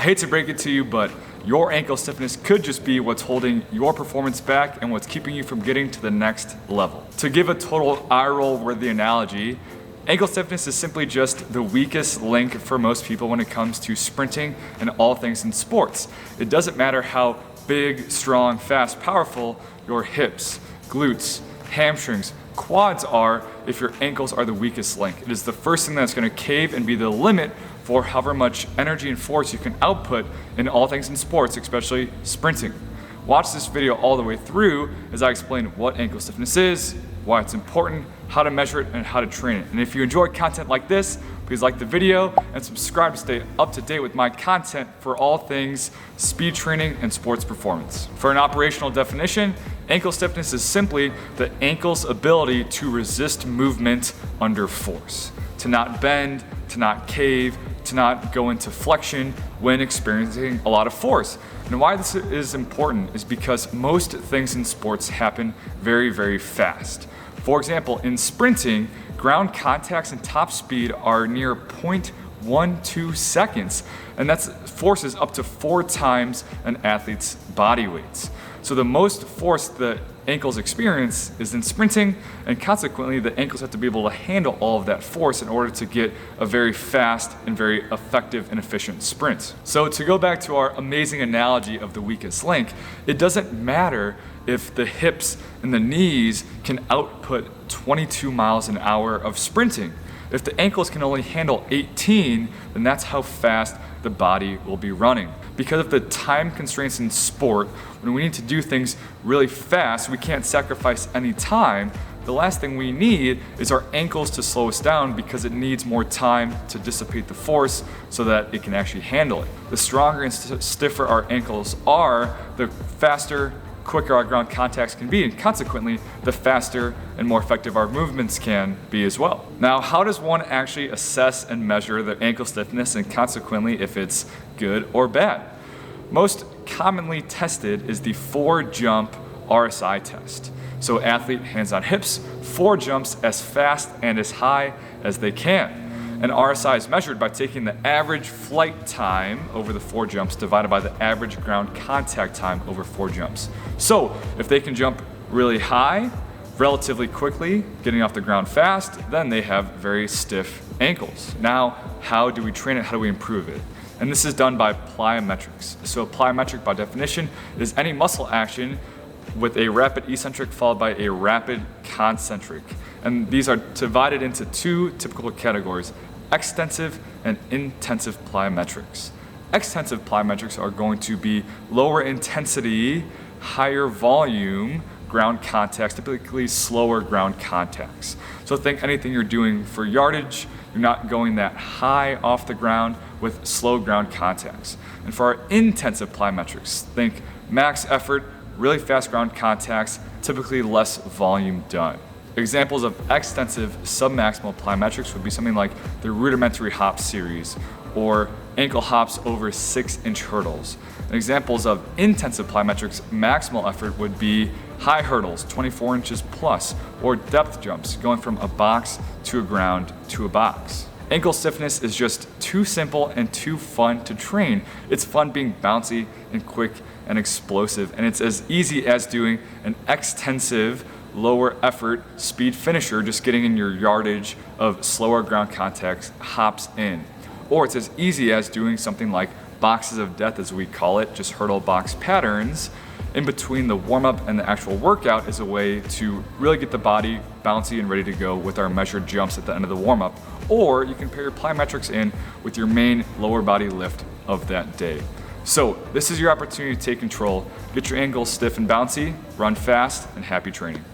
I hate to break it to you, but your ankle stiffness could just be what's holding your performance back and what's keeping you from getting to the next level. To give a total eye roll worthy analogy, ankle stiffness is simply just the weakest link for most people when it comes to sprinting and all things in sports. It doesn't matter how big, strong, fast, powerful your hips, glutes, hamstrings, quads are if your ankles are the weakest link. It is the first thing that's going to cave and be the limit for however much energy and force you can output in all things in sports, especially sprinting. Watch this video all the way through as I explain what ankle stiffness is, why it's important, how to measure it, and how to train it. And if you enjoy content like this, please like the video and subscribe to stay up to date with my content for all things speed training and sports performance. For an operational definition, ankle stiffness is simply the ankle's ability to resist movement under force, to not bend, to not cave, to not go into flexion when experiencing a lot of force. And why this is important is because most things in sports happen very, very fast. For example, in sprinting, ground contacts and top speed are near 0.12 seconds, and that's forces up to 4 times an athlete's body weight. So the most force the ankles experience is in sprinting, and consequently the ankles have to be able to handle all of that force in order to get a very fast and very effective and efficient sprint. So to go back to our amazing analogy of the weakest link, it doesn't matter if the hips and the knees can output 22 miles an hour of sprinting. If the ankles can only handle 18, then that's how fast the body will be running. Because of the time constraints in sport, when we need to do things really fast, we can't sacrifice any time. The last thing we need is our ankles to slow us down because it needs more time to dissipate the force so that it can actually handle it. The stronger and stiffer our ankles are, the faster, quicker our ground contacts can be, and consequently, the faster and more effective our movements can be as well. Now, how does one actually assess and measure their ankle stiffness and consequently if it's good or bad? Most commonly tested is the 4-jump RSI test. So athlete hands on hips, 4 jumps as fast and as high as they can. And RSI is measured by taking the average flight time over the 4 jumps divided by the average ground contact time over 4 jumps. So if they can jump really high, relatively quickly, getting off the ground fast, then they have very stiff ankles. Now, how do we train it? How do we improve it? And this is done by plyometrics. So plyometric, by definition, is any muscle action with a rapid eccentric followed by a rapid concentric. And these are divided into 2 typical categories: extensive and intensive plyometrics. Extensive plyometrics are going to be lower intensity, higher volume ground contacts, typically slower ground contacts. So think anything you're doing for yardage, you're not going that high off the ground with slow ground contacts. And for our intensive plyometrics, think max effort, really fast ground contacts, typically less volume done. Examples of extensive submaximal plyometrics would be something like the rudimentary hop series or ankle hops over 6-inch hurdles. And examples of intensive plyometrics maximal effort would be high hurdles, 24 inches plus, or depth jumps, going from a box to a ground to a box. Ankle stiffness is just too simple and too fun to train. It's fun being bouncy and quick and explosive, and it's as easy as doing an extensive lower effort speed finisher, just getting in your yardage of slower ground contacts, hops in. Or it's as easy as doing something like boxes of death, as we call it, just hurdle box patterns in between the warm-up and the actual workout is a way to really get the body bouncy and ready to go with our measured jumps at the end of the warm-up. Or you can pair your plyometrics in with your main lower body lift of that day. So this is your opportunity to take control, get your ankles stiff and bouncy, run fast, and happy training.